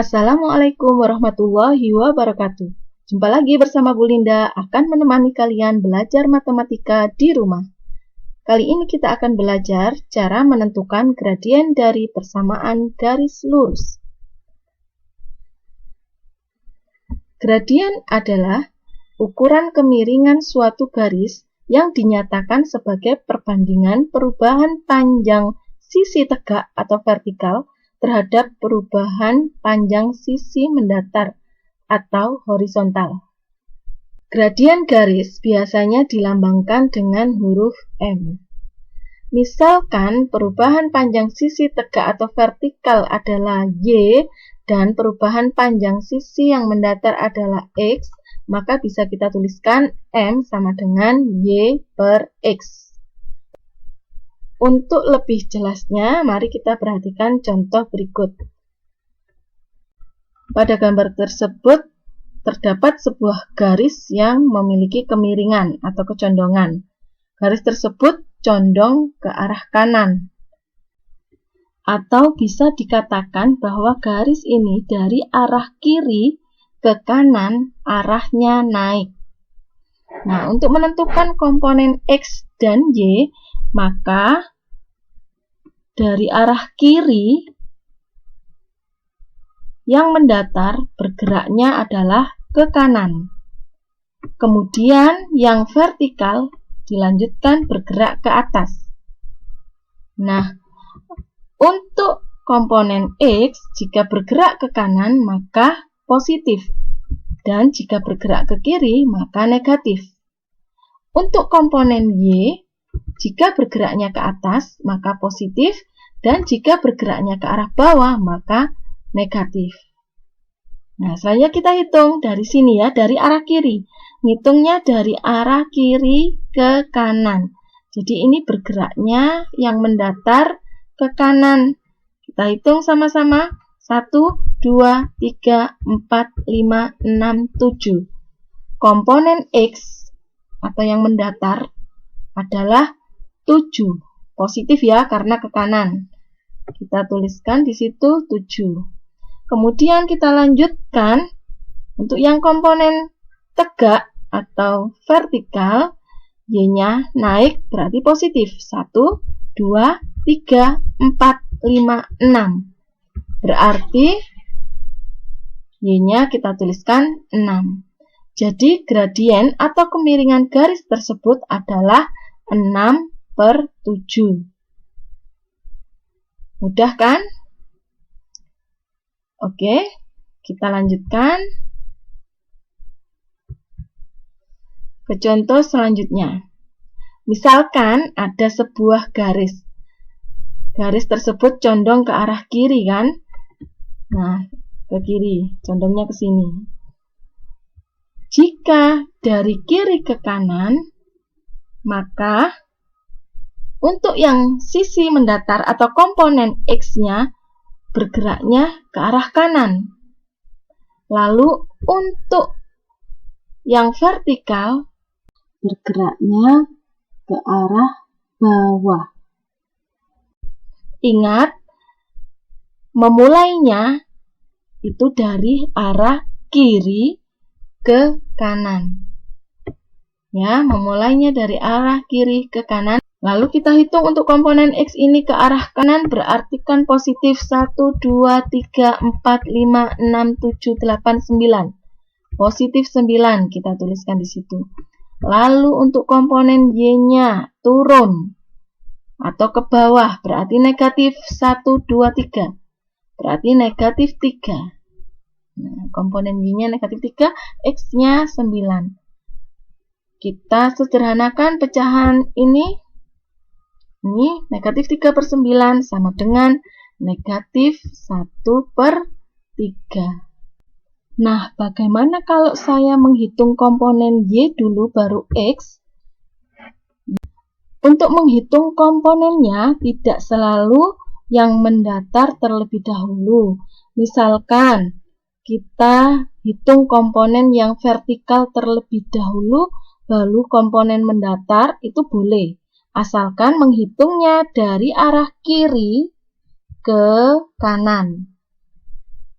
Assalamualaikum warahmatullahi wabarakatuh. Jumpa lagi bersama Bu Linda akan menemani kalian belajar matematika di rumah. Kali ini kita akan belajar cara menentukan gradien dari persamaan garis lurus. Gradien adalah ukuran kemiringan suatu garis yang dinyatakan sebagai perbandingan perubahan panjang sisi tegak atau vertikal terhadap perubahan panjang sisi mendatar atau horizontal. Gradien garis biasanya dilambangkan dengan huruf M. Misalkan perubahan panjang sisi tegak atau vertikal adalah Y dan perubahan panjang sisi yang mendatar adalah X, maka bisa kita tuliskan M sama dengan Y per X. Untuk lebih jelasnya, mari kita perhatikan contoh berikut. Pada gambar tersebut, terdapat sebuah garis yang memiliki kemiringan atau kecondongan. Garis tersebut condong ke arah kanan. Atau bisa dikatakan bahwa garis ini dari arah kiri ke kanan, arahnya naik. Nah, untuk menentukan komponen X dan Y, maka dari arah kiri yang mendatar bergeraknya adalah ke kanan. Kemudian yang vertikal dilanjutkan bergerak ke atas. Nah, untuk komponen X jika bergerak ke kanan maka positif. Dan jika bergerak ke kiri maka negatif. Untuk komponen Y, jika bergeraknya ke atas maka positif, dan jika bergeraknya ke arah bawah maka negatif. Nah, selanjutnya kita hitung dari sini ya, dari arah kiri. Ngitungnya dari arah kiri ke kanan. Jadi ini bergeraknya yang mendatar ke kanan. Kita hitung sama-sama. 1, 2, 3, 4, 5, 6, 7. Komponen X atau yang mendatar adalah 7. Positif ya, karena ke kanan. Kita tuliskan di situ 7. Kemudian kita lanjutkan untuk yang komponen tegak atau vertikal, Y-nya naik berarti positif. 1, 2, 3, 4, 5, 6. Berarti Y-nya kita tuliskan 6. Jadi gradien atau kemiringan garis tersebut adalah 6/7. Mudah kan? Oke, kita lanjutkan ke contoh selanjutnya. Misalkan ada sebuah garis. Garis tersebut condong ke arah kiri kan? Nah, ke kiri, condongnya ke sini. Jika dari kiri ke kanan, maka untuk yang sisi mendatar atau komponen X-nya bergeraknya ke arah kanan. Lalu untuk yang vertikal bergeraknya ke arah bawah. Ingat, memulainya itu dari arah kiri ke kanan. Ya, memulainya dari arah kiri ke kanan. Lalu kita hitung untuk komponen X ini ke arah kanan berarti kan positif 1, 2, 3, 4, 5, 6, 7, 8, 9. Positif 9 kita tuliskan di situ. Lalu untuk komponen Y-nya turun atau ke bawah berarti negatif 1, 2, 3. Berarti negatif 3. Nah, komponen Y-nya negatif 3, X-nya 9. Kita sederhanakan pecahan ini. Ini negatif 3/9 sama dengan negatif 1/3. Nah, bagaimana kalau saya menghitung komponen Y dulu baru X? Untuk menghitung komponennya tidak selalu yang mendatar terlebih dahulu. Misalkan kita hitung komponen yang vertikal terlebih dahulu, lalu komponen mendatar itu boleh. Asalkan menghitungnya dari arah kiri ke kanan.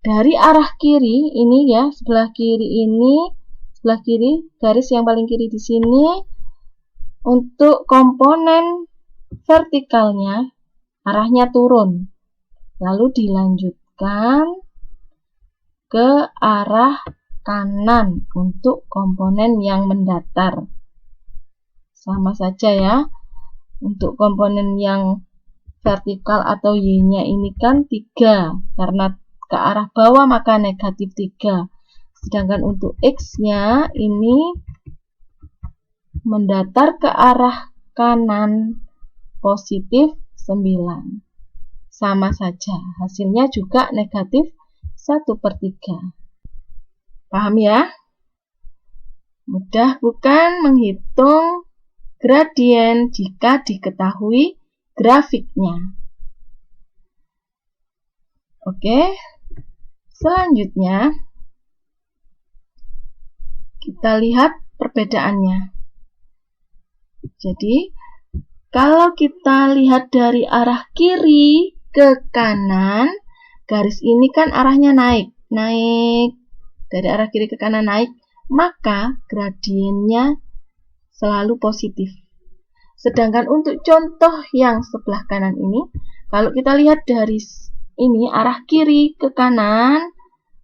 dari arah kiri ini ya, sebelah kiri ini, sebelah kiri, garis yang paling kiri di sini, untuk komponen vertikalnya arahnya turun, lalu dilanjutkan ke arah kanan untuk komponen yang mendatar. Sama saja ya, untuk komponen yang vertikal atau Y-nya ini kan 3, karena ke arah bawah maka negatif 3. Sedangkan untuk X-nya ini mendatar ke arah kanan positif 9. Sama saja, hasilnya juga negatif 1/3. Paham ya? Mudah bukan menghitung gradien jika diketahui grafiknya. Oke. Selanjutnya, kita lihat perbedaannya. Jadi, kalau kita lihat dari arah kiri ke kanan, garis ini kan arahnya naik. Dari arah kiri ke kanan naik, maka gradiennya selalu positif. Sedangkan untuk contoh yang sebelah kanan ini, kalau kita lihat dari ini arah kiri ke kanan,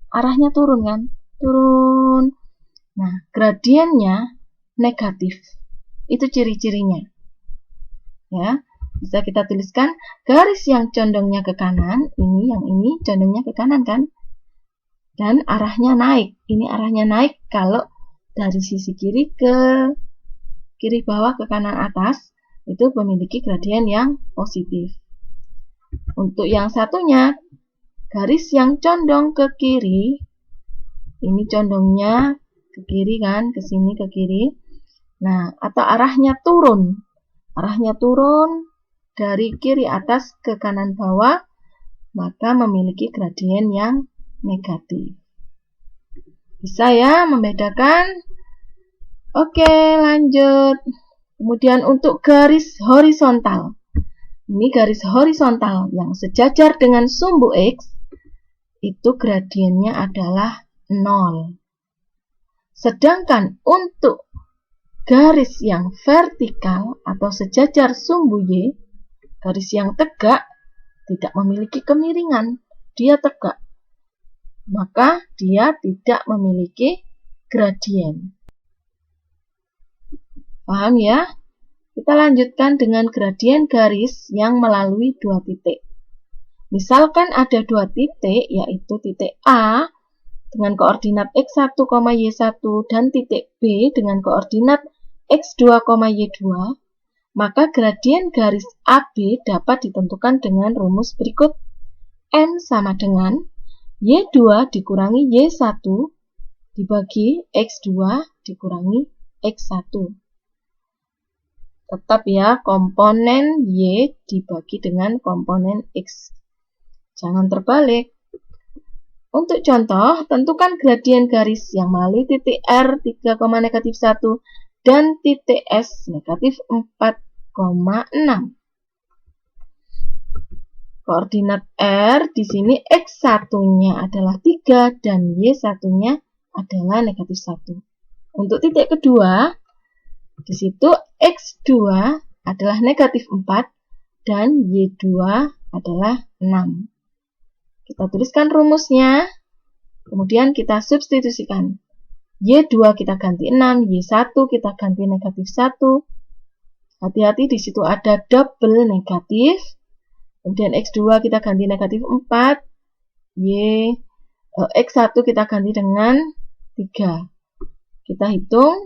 arahnya turun kan? Turun. Nah, gradiennya negatif. Itu ciri-cirinya. Ya, bisa kita tuliskan garis yang condongnya ke kanan, yang ini condongnya ke kanan kan? Dan arahnya naik. Ini arahnya naik kalau dari sisi kiri ke kiri bawah ke kanan atas, itu memiliki gradien yang positif. Untuk yang satunya, garis yang condong ke kiri, ini condongnya ke kiri kan, ke sini ke kiri. Nah, atau arahnya turun. Arahnya turun dari kiri atas ke kanan bawah, maka memiliki gradien yang negatif. Bisa ya membedakan? Oke, lanjut. Kemudian untuk garis horizontal. Ini garis horizontal yang sejajar dengan sumbu X, itu gradiennya adalah 0. Sedangkan untuk garis yang vertikal atau sejajar sumbu Y, garis yang tegak, tidak memiliki kemiringan, dia tegak. Maka dia tidak memiliki gradien. Paham ya? Kita lanjutkan dengan gradien garis yang melalui 2 titik. Misalkan ada 2 titik, yaitu titik A dengan koordinat X1, Y1 dan titik B dengan koordinat X2, Y2, maka gradien garis AB dapat ditentukan dengan rumus berikut. N sama dengan Y2 dikurangi Y1 dibagi X2 dikurangi X1. Tetap ya, komponen Y dibagi dengan komponen X. Jangan terbalik. Untuk contoh, tentukan gradien garis yang melalui titik R 3, -1 dan titik S negatif 4,6. Koordinat R di sini X1-nya adalah 3 dan Y1-nya adalah negatif 1. Untuk titik kedua, di situ X2 adalah negatif 4 dan Y2 adalah 6. Kita tuliskan rumusnya, kemudian kita substitusikan. Y2 kita ganti 6, Y1 kita ganti negatif 1. Hati-hati di situ ada double negatif. Kemudian X2 kita ganti negatif 4. X1 kita ganti dengan 3. Kita hitung.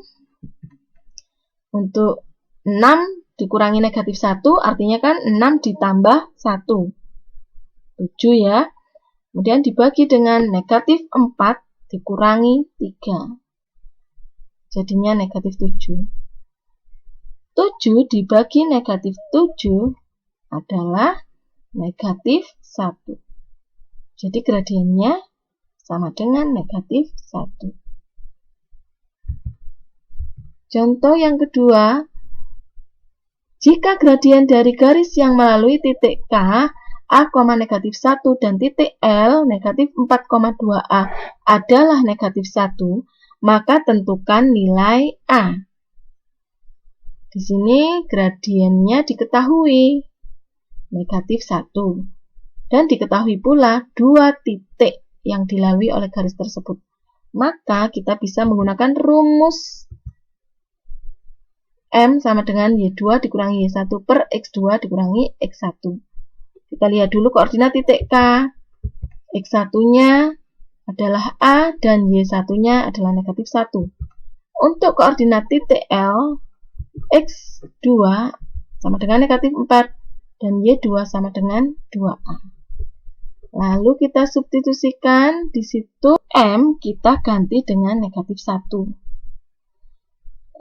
Untuk 6 dikurangi negatif 1, artinya kan 6 ditambah 1. 7 ya. Kemudian dibagi dengan negatif 4 dikurangi 3. Jadinya negatif 7. 7 dibagi negatif 7 adalah negatif 1. Jadi gradiennya sama dengan negatif 1. Contoh yang kedua, jika gradien dari garis yang melalui titik K A, negatif 1 dan titik L negatif 4,2A adalah negatif 1, maka tentukan nilai A. Di sini gradiennya diketahui, negatif 1. Dan diketahui pula 2 titik yang dilalui oleh garis tersebut. Maka kita bisa menggunakan rumus M sama dengan Y2 dikurangi Y1 per X2 dikurangi X1. Kita lihat dulu koordinat titik K. X1-nya adalah A dan Y1-nya adalah negatif 1. Untuk koordinat titik L, X2 sama dengan negatif 4 dan Y2 sama dengan 2A. Lalu kita substitusikan di situ M kita ganti dengan negatif 1.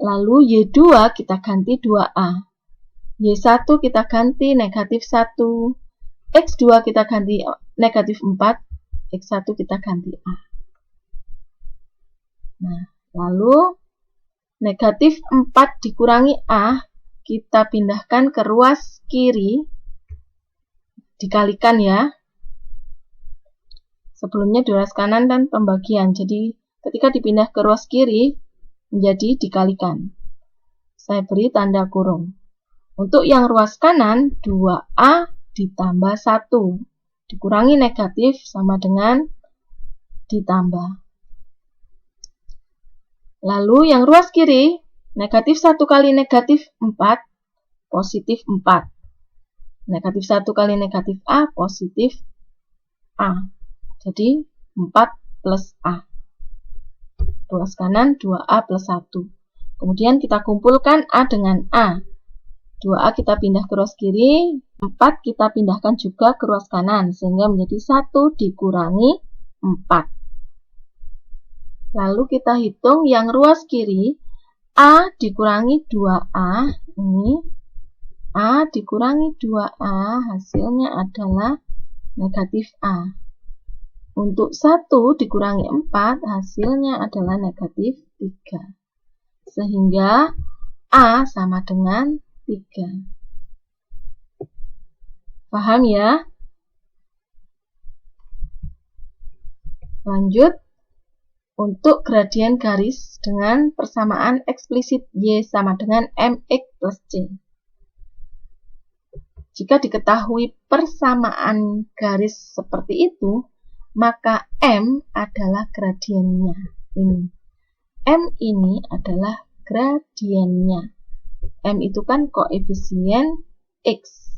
Lalu Y2 kita ganti 2A. Y1 kita ganti negatif 1. X2 kita ganti negatif 4. X1 kita ganti A. Nah, lalu negatif 4 dikurangi A, kita pindahkan ke ruas kiri. Dikalikan ya. Sebelumnya di ruas kanan dan pembagian. Jadi, ketika dipindah ke ruas kiri, menjadi dikalikan. Saya beri tanda kurung. Untuk yang ruas kanan, 2A ditambah 1. Dikurangi negatif sama dengan ditambah. Lalu yang ruas kiri, negatif 1 kali negatif 4, positif 4. Negatif 1 kali negatif A, positif A. Jadi 4 plus A. Ruas kanan 2A plus 1. Kemudian kita kumpulkan A dengan A. 2A kita pindah ke ruas kiri, 4 kita pindahkan juga ke ruas kanan, sehingga menjadi 1 dikurangi 4. Lalu kita hitung yang ruas kiri, A dikurangi 2A, ini A dikurangi 2A, hasilnya adalah negatif A. Untuk 1 dikurangi 4, hasilnya adalah negatif 3. Sehingga A sama dengan 3. Paham ya? Lanjut. Untuk gradien garis dengan persamaan eksplisit Y sama dengan MX plus C. Jika diketahui persamaan garis seperti itu, maka M adalah gradiennya. Ini. M ini adalah gradiennya. M itu kan koefisien X.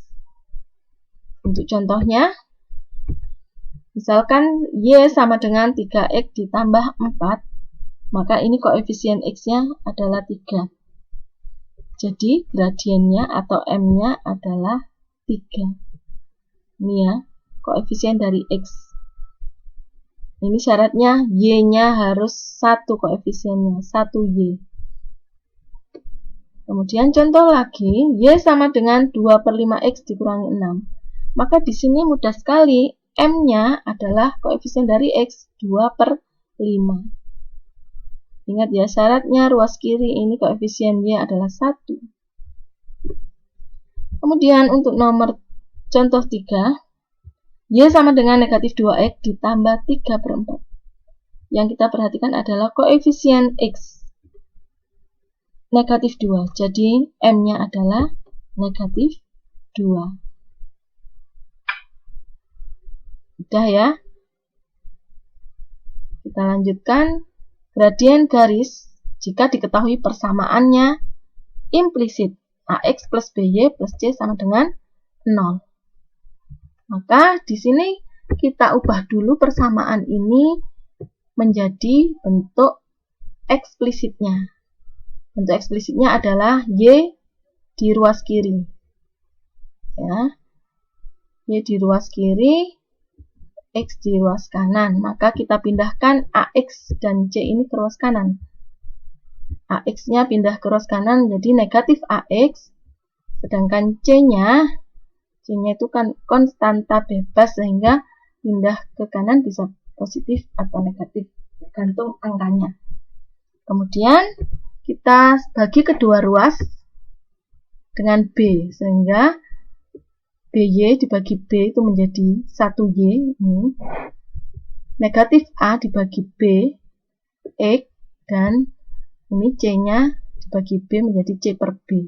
Untuk contohnya, misalkan Y sama dengan 3X ditambah 4, maka ini koefisien X-nya adalah 3. Jadi, gradiennya atau M-nya adalah 3. Ini ya, koefisien dari X. Ini syaratnya Y-nya harus 1 koefisiennya, 1Y. Kemudian contoh lagi, Y sama dengan 2/5X dikurangi 6. Maka di sini mudah sekali, M-nya adalah koefisien dari X 2/5. Ingat ya, syaratnya ruas kiri ini koefisien Y adalah 1. Kemudian untuk nomor contoh 3, Y sama dengan negatif 2X ditambah 3/4. Yang kita perhatikan adalah koefisien X negatif 2. Jadi M-nya adalah negatif 2. Udah ya. Kita lanjutkan. Gradien garis jika diketahui persamaannya implisit AX plus BY plus C sama dengan 0. Maka di sini kita ubah dulu persamaan ini menjadi bentuk eksplisitnya. Bentuk eksplisitnya adalah Y di ruas kiri. Ya. Y di ruas kiri, X di ruas kanan. Maka kita pindahkan AX dan C ini ke ruas kanan. AX-nya pindah ke ruas kanan menjadi negatif AX. Sedangkan C-nya itu kan konstanta bebas, sehingga pindah ke kanan bisa positif atau negatif, tergantung angkanya. Kemudian kita bagi kedua ruas dengan B, sehingga BY dibagi B itu menjadi 1Y. Negatif A dibagi B, X, dan ini C-nya dibagi B menjadi C per B.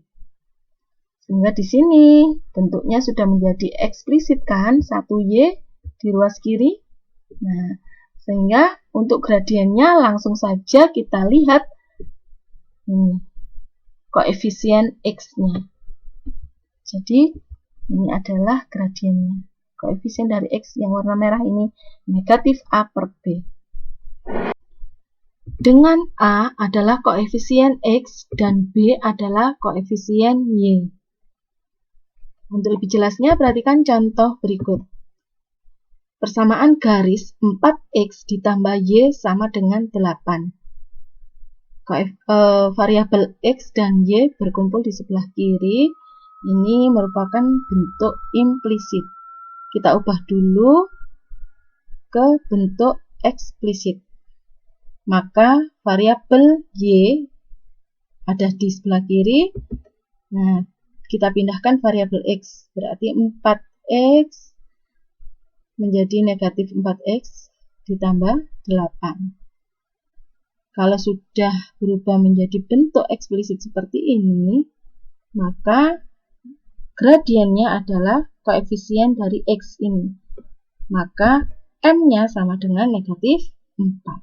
Sehingga di sini bentuknya sudah menjadi eksplisit kan, 1Y di ruas kiri. Nah, sehingga untuk gradiennya langsung saja kita lihat ini koefisien X-nya. Jadi ini adalah gradiennya. Koefisien dari X yang warna merah ini negatif A per B. Dengan A adalah koefisien X dan B adalah koefisien Y. Untuk lebih jelasnya, perhatikan contoh berikut. Persamaan garis 4X ditambah Y sama dengan 8. Variabel X dan Y berkumpul di sebelah kiri. Ini merupakan bentuk implisit. Kita ubah dulu ke bentuk eksplisit. Maka variabel Y ada di sebelah kiri. Nah, kita pindahkan variabel X. Berarti 4X menjadi negatif 4X ditambah 8. Kalau sudah berubah menjadi bentuk eksplisit seperti ini, maka gradiennya adalah koefisien dari X ini. Maka M-nya sama dengan negatif 4.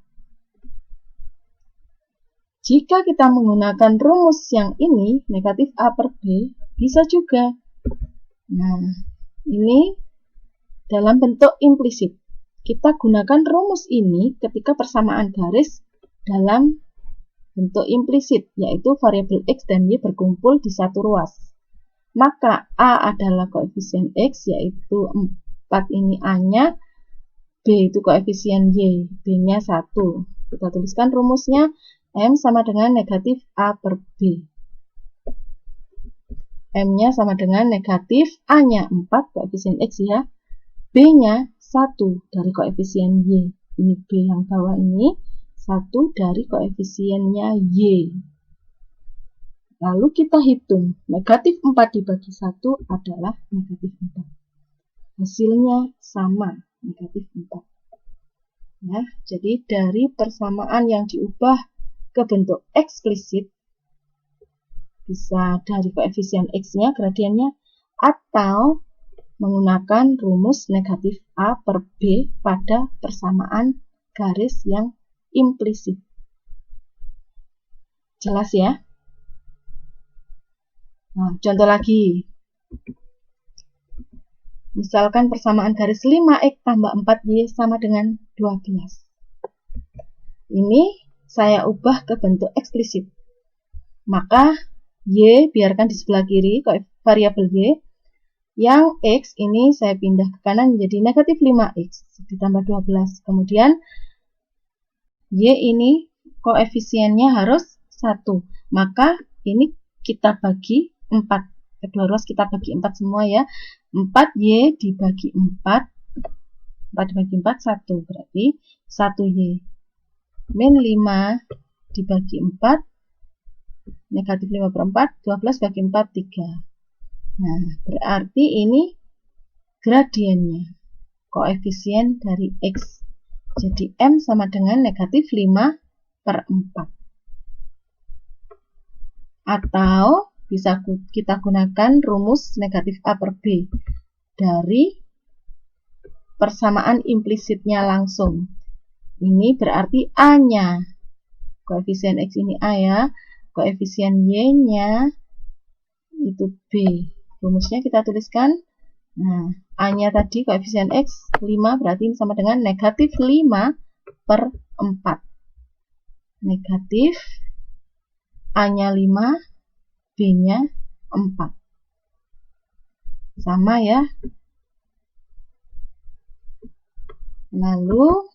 Jika kita menggunakan rumus yang ini, negatif A per B, bisa juga. Nah, ini dalam bentuk implisit. Kita gunakan rumus ini ketika persamaan garis dalam bentuk implisit, yaitu variabel X dan Y berkumpul di satu ruas. Maka A adalah koefisien X, yaitu 4 ini A-nya, B itu koefisien Y, B-nya 1. Kita tuliskan rumusnya, M sama dengan negatif A per B. M-nya sama dengan negatif A-nya 4, koefisien X ya, B-nya 1 dari koefisien Y. Ini B yang bawah ini, 1 dari koefisiennya Y. Lalu kita hitung, negatif 4 dibagi 1 adalah negatif 4. Hasilnya sama, negatif 4. Ya, jadi dari persamaan yang diubah ke bentuk eksplisit, bisa dari koefisien X-nya, gradiennya, atau menggunakan rumus negatif A per B pada persamaan garis yang implisit. Jelas ya? Nah, contoh lagi. Misalkan persamaan garis 5X tambah 4Y sama dengan 12. Ini saya ubah ke bentuk eksplisit. Maka Y biarkan di sebelah kiri, variabel Y. Yang X ini saya pindah ke kanan menjadi negatif 5X ditambah 12. Kemudian Y ini koefisiennya harus 1. Maka ini kita bagi 4. Kedua ruas kita bagi 4 semua ya. 4Y dibagi 4. 4 dibagi 4, 1. Berarti 1Y. Min 5 dibagi 4. Negatif 5 per 4. 12 bagi 4, 3. Nah, berarti ini gradiennya. Koefisien dari X. Jadi M sama dengan negatif 5 per 4. Atau bisa kita gunakan rumus negatif A per B dari persamaan implisitnya langsung. Ini berarti A-nya. Koefisien X ini A ya. Koefisien Y-nya itu B. Rumusnya kita tuliskan. Nah, A-nya tadi koefisien X 5, berarti ini sama dengan negatif 5 per 4. Negatif A-nya 5, B-nya 4. Sama ya. Lalu,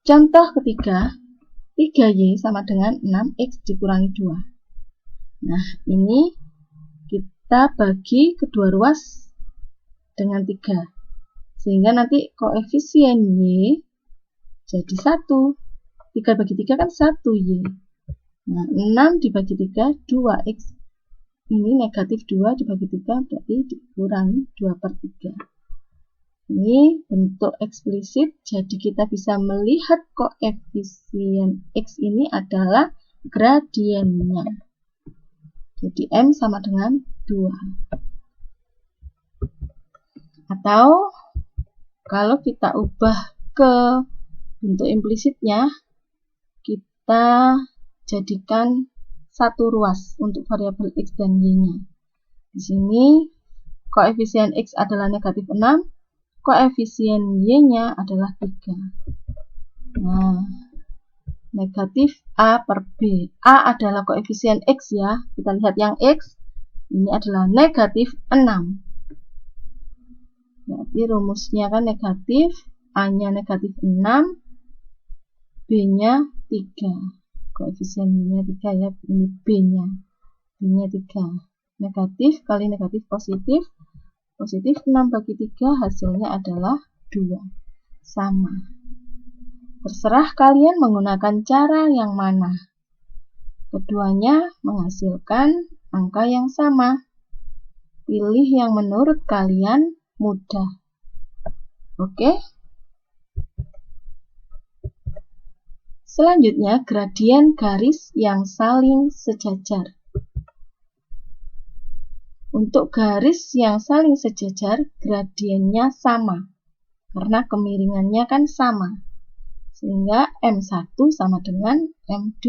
contoh ketiga, 3Y sama dengan 6X dikurangi 2. Nah, ini kita bagi kedua ruas dengan 3. Sehingga nanti koefisien Y jadi 1. 3 bagi 3 kan 1Y. Nah, 6 dibagi 3, 2X. ini negatif 2 dibagi 3 berarti dikurangi 2/3. Ini bentuk eksplisit, jadi kita bisa melihat koefisien X ini adalah gradiennya. Jadi M sama dengan 2. Atau kalau kita ubah ke bentuk implisitnya, kita jadikan satu ruas untuk variabel X dan Y-nya. Di sini koefisien X adalah negatif 6, koefisien Y-nya adalah 3. Nah, negatif A per B. A adalah koefisien X ya. Kita lihat yang X, ini adalah negatif 6. Berarti rumusnya kan negatif, A-nya negatif 6, B-nya 3. Koefisien Y-nya 3 ya, ini B-nya. B-nya 3. Negatif kali negatif positif. Positif 6 bagi 3 hasilnya adalah 2. Sama. Terserah kalian menggunakan cara yang mana. Keduanya menghasilkan angka yang sama. Pilih yang menurut kalian mudah. Oke? Selanjutnya, gradien garis yang saling sejajar. Untuk garis yang saling sejajar, gradiennya sama. Karena kemiringannya kan sama. Sehingga M1 sama dengan M2.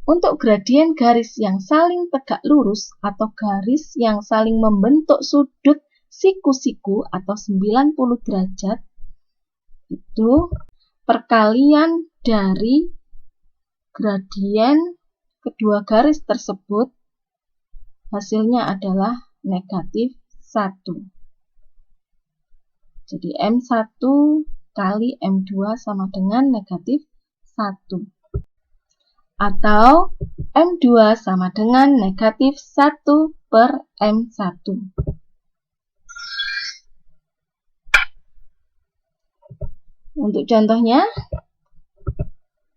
Untuk gradien garis yang saling tegak lurus atau garis yang saling membentuk sudut siku-siku atau 90 derajat, itu perkalian dari gradien kedua garis tersebut hasilnya adalah negatif 1. Jadi M1 kali M2 sama dengan negatif 1. Atau M2 sama dengan negatif 1 per M1. Untuk contohnya,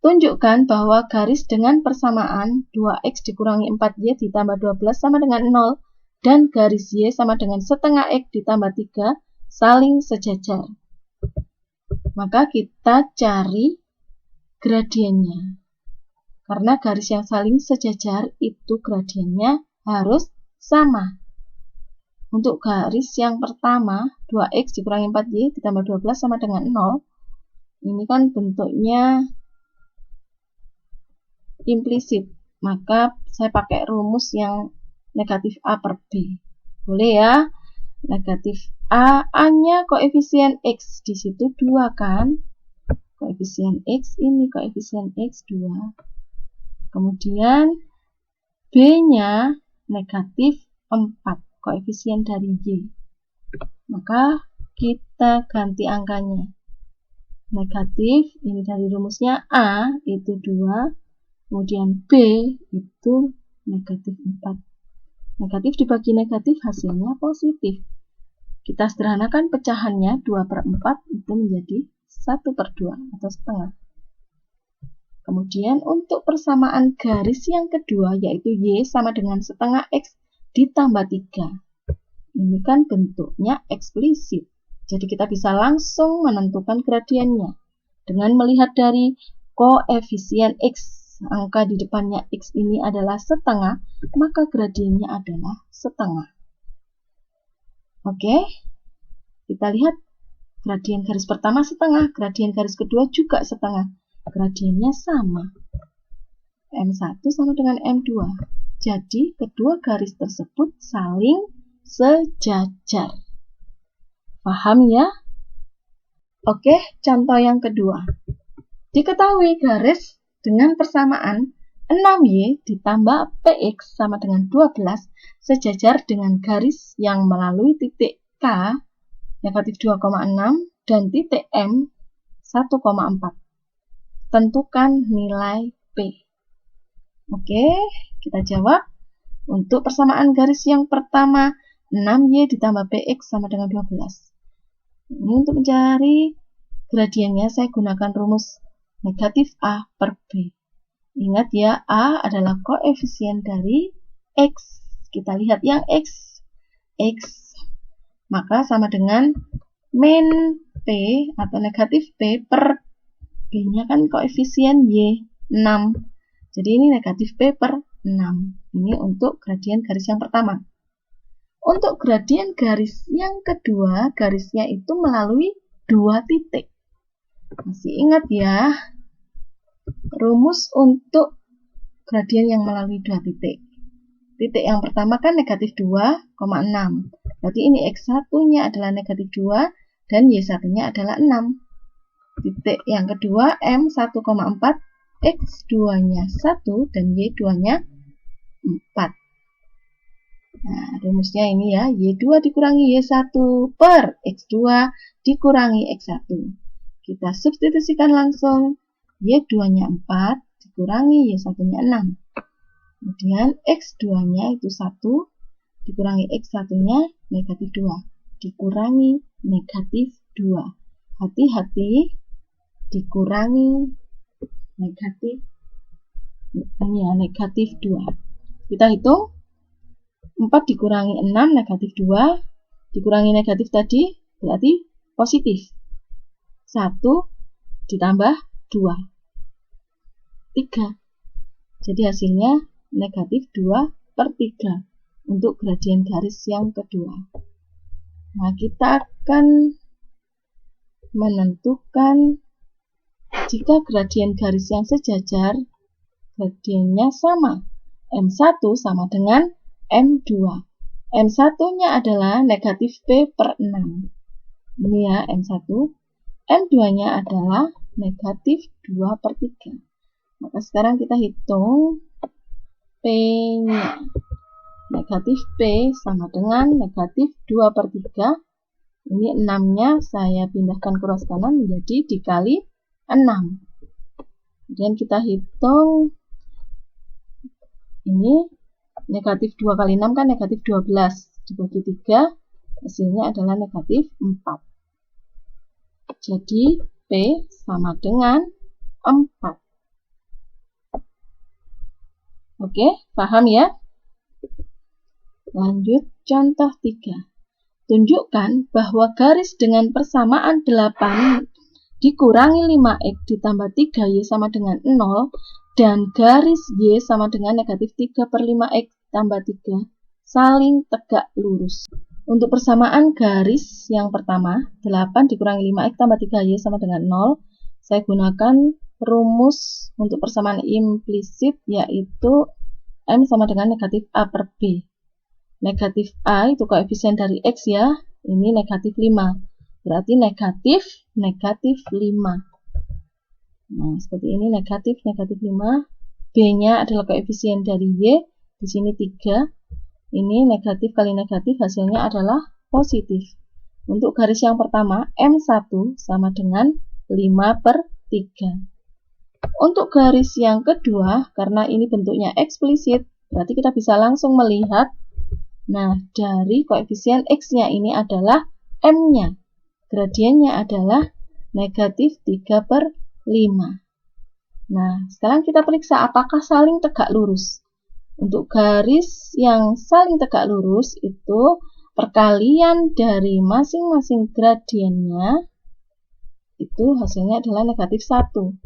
tunjukkan bahwa garis dengan persamaan 2x dikurangi 4y ditambah 12 sama dengan 0 dan garis y sama dengan setengah x ditambah 3 saling sejajar. Maka kita cari gradiennya. Karena garis yang saling sejajar itu gradiennya harus sama. Untuk garis yang pertama, 2x dikurangi 4y ditambah 12 sama dengan 0, ini kan bentuknya implisit, maka saya pakai rumus yang negatif A per B. Boleh ya? Negatif A, A-nya koefisien X, di situ 2 kan? Koefisien X ini, koefisien X 2. Kemudian B-nya negatif 4, koefisien dari Y. Maka kita ganti angkanya. Negatif, ini dari rumusnya A, itu 2. Kemudian B itu negatif 4. Negatif dibagi negatif hasilnya positif. Kita sederhanakan pecahannya 2/4 itu menjadi 1/2 atau setengah. Kemudian untuk persamaan garis yang kedua yaitu Y sama dengan setengah X ditambah 3. Ini kan bentuknya eksplisit. Jadi kita bisa langsung menentukan gradiennya. Dengan melihat dari koefisien X, angka di depannya X ini adalah setengah, maka gradiennya adalah setengah. Oke, kita lihat gradien garis pertama setengah, gradien garis kedua juga setengah. Gradiennya sama. M1 sama dengan M2. Jadi kedua garis tersebut saling sejajar. Paham ya? Oke, contoh yang kedua. Diketahui garis dengan persamaan 6y ditambah px sama dengan 12 sejajar dengan garis yang melalui titik K negatif 2,6 dan titik M 1,4. Tentukan nilai P. Oke, kita jawab. Untuk persamaan garis yang pertama 6y ditambah px sama dengan 12. Ini untuk mencari gradiennya saya gunakan rumus negatif A per B. Ingat ya, A adalah koefisien dari X. Kita lihat yang X. Maka sama dengan min P atau negatif P per B-nya kan koefisien Y, 6. Jadi ini negatif P per 6. Ini untuk gradien garis yang pertama. Untuk gradien garis yang kedua, garisnya itu melalui 2 titik. Masih ingat ya, rumus untuk gradien yang melalui 2 titik. Titik yang pertama kan negatif 2,6. Berarti ini X1-nya adalah negatif 2 dan Y1-nya adalah 6. Titik yang kedua M1,4, X2-nya 1 dan Y2-nya 4. Nah, rumusnya ini ya, Y2 dikurangi Y1 per X2 dikurangi X1. Kita substitusikan langsung, Y2-nya 4 dikurangi Y1-nya 6. Kemudian X2-nya itu 1 dikurangi X1-nya negatif 2 dikurangi negatif 2. Hati-hati, dikurangi negatif, ini ya, negatif 2. Kita hitung, 4 dikurangi 6 negatif 2 dikurangi negatif tadi berarti positif. 1 ditambah 2, 3. Jadi hasilnya negatif 2/3 untuk gradien garis yang kedua. Nah, kita akan menentukan jika gradien garis yang sejajar, gradiennya sama. M1 sama dengan M2. M1-nya adalah negatif P per 6. Ini ya M1. M2-nya adalah negatif 2/3. Maka sekarang kita hitung P-nya. Negatif P sama dengan negatif 2/3. Ini 6-nya saya pindahkan ke ruas kanan menjadi dikali 6. Kemudian kita hitung, ini negatif 2 kali 6 kan negatif 12. Dibagi 3, hasilnya adalah negatif 4. Jadi P sama dengan 4. Oke, paham ya? Lanjut contoh 3. Tunjukkan bahwa garis dengan persamaan 8 dikurangi 5x ditambah 3y sama dengan 0 dan garis y sama dengan negatif 3/5x tambah 3 saling tegak lurus. Untuk persamaan garis yang pertama, 8 dikurangi 5x tambah 3y sama dengan 0, saya gunakan rumus untuk persamaan implisit, yaitu M sama dengan negatif A per B. Negatif A itu koefisien dari X ya, ini negatif 5. Berarti negatif 5. Nah, seperti ini negatif 5. B-nya adalah koefisien dari Y, di sini 3. Ini negatif kali negatif, hasilnya adalah positif. Untuk garis yang pertama, M1 sama dengan 5/3. Untuk garis yang kedua, karena ini bentuknya eksplisit, berarti kita bisa langsung melihat, nah, dari koefisien X-nya ini adalah M-nya. Gradiennya adalah negatif 3/5. Nah, sekarang kita periksa apakah saling tegak lurus. Untuk garis yang saling tegak lurus itu perkalian dari masing-masing gradiennya itu hasilnya adalah negatif 1.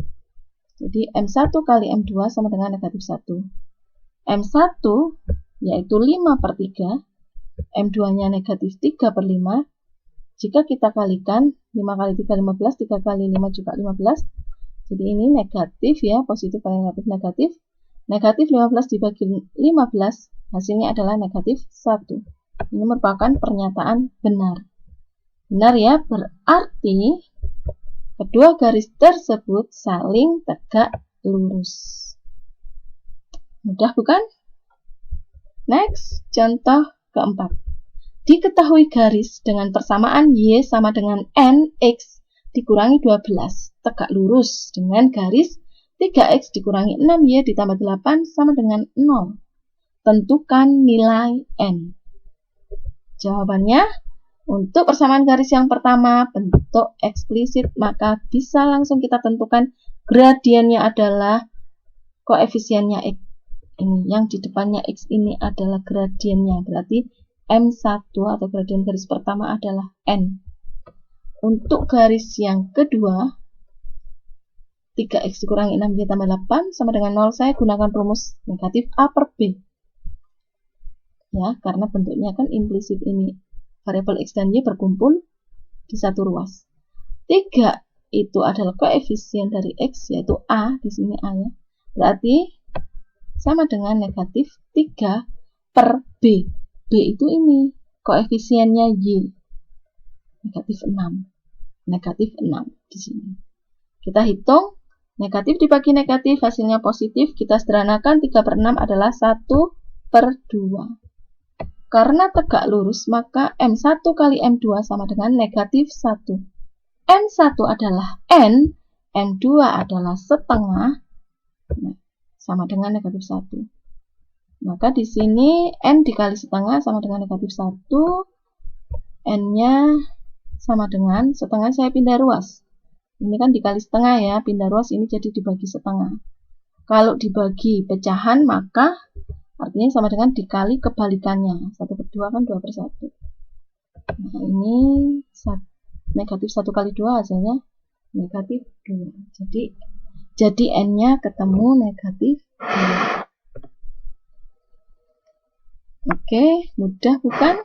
Jadi M1 kali M2 sama dengan negatif 1. M1 yaitu 5/3, M2-nya negatif 3/5. Jika kita kalikan, 5 kali 3, 15, 3 kali 5 juga 15. Jadi ini negatif ya, positif kali negatif. Negatif 15 dibagi 15, hasilnya adalah negatif 1. Ini merupakan pernyataan benar. Benar ya, berarti kedua garis tersebut saling tegak lurus. Mudah bukan? Next, contoh keempat. Diketahui garis dengan persamaan Y sama dengan NX dikurangi 12 tegak lurus dengan garis 3x dikurangi 6y ditambah 8 sama dengan 0. Tentukan nilai n. Jawabannya, untuk persamaan garis yang pertama bentuk eksplisit, maka bisa langsung kita tentukan gradiennya adalah koefisiennya ini yang di depannya X ini adalah gradiennya, berarti M1 atau gradien garis pertama adalah N. Untuk garis yang kedua, 3X dikurangi 6Y tambah 8 sama dengan 0, saya gunakan rumus negatif A per B. Ya, karena bentuknya kan implisit ini. Variabel X dan Y berkumpul di satu ruas. 3 itu adalah koefisien dari X, yaitu A, di sini A ya. Berarti sama dengan negatif 3 per B. B itu ini, koefisiennya Y. Negatif 6. Negatif 6 di sini. Kita hitung, negatif dibagi negatif, hasilnya positif. Kita sederhanakan, 3 per 6 adalah 1 per 2. Karena tegak lurus, maka M1 kali M2 sama dengan negatif 1. M1 adalah N, M2 adalah setengah, sama dengan negatif 1. Maka di sini N dikali setengah sama dengan negatif 1. N-nya sama dengan setengah, saya pindah ruas. Ini kan dikali setengah ya, pindah ruas ini jadi dibagi setengah. Kalau dibagi pecahan, maka artinya sama dengan dikali kebalikannya. 1 per 2 kan 2 per 1. Nah, ini negatif 1 kali 2 hasilnya negatif 2. Jadi N-nya ketemu negatif 2. Oke, mudah bukan?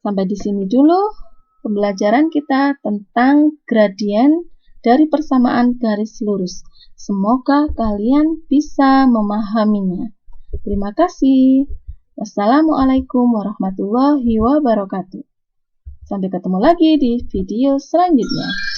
Sampai di sini dulu pembelajaran kita tentang gradien dari persamaan garis lurus. Semoga kalian bisa memahaminya. Terima kasih. Wassalamualaikum warahmatullahi wabarakatuh. Sampai ketemu lagi di video selanjutnya.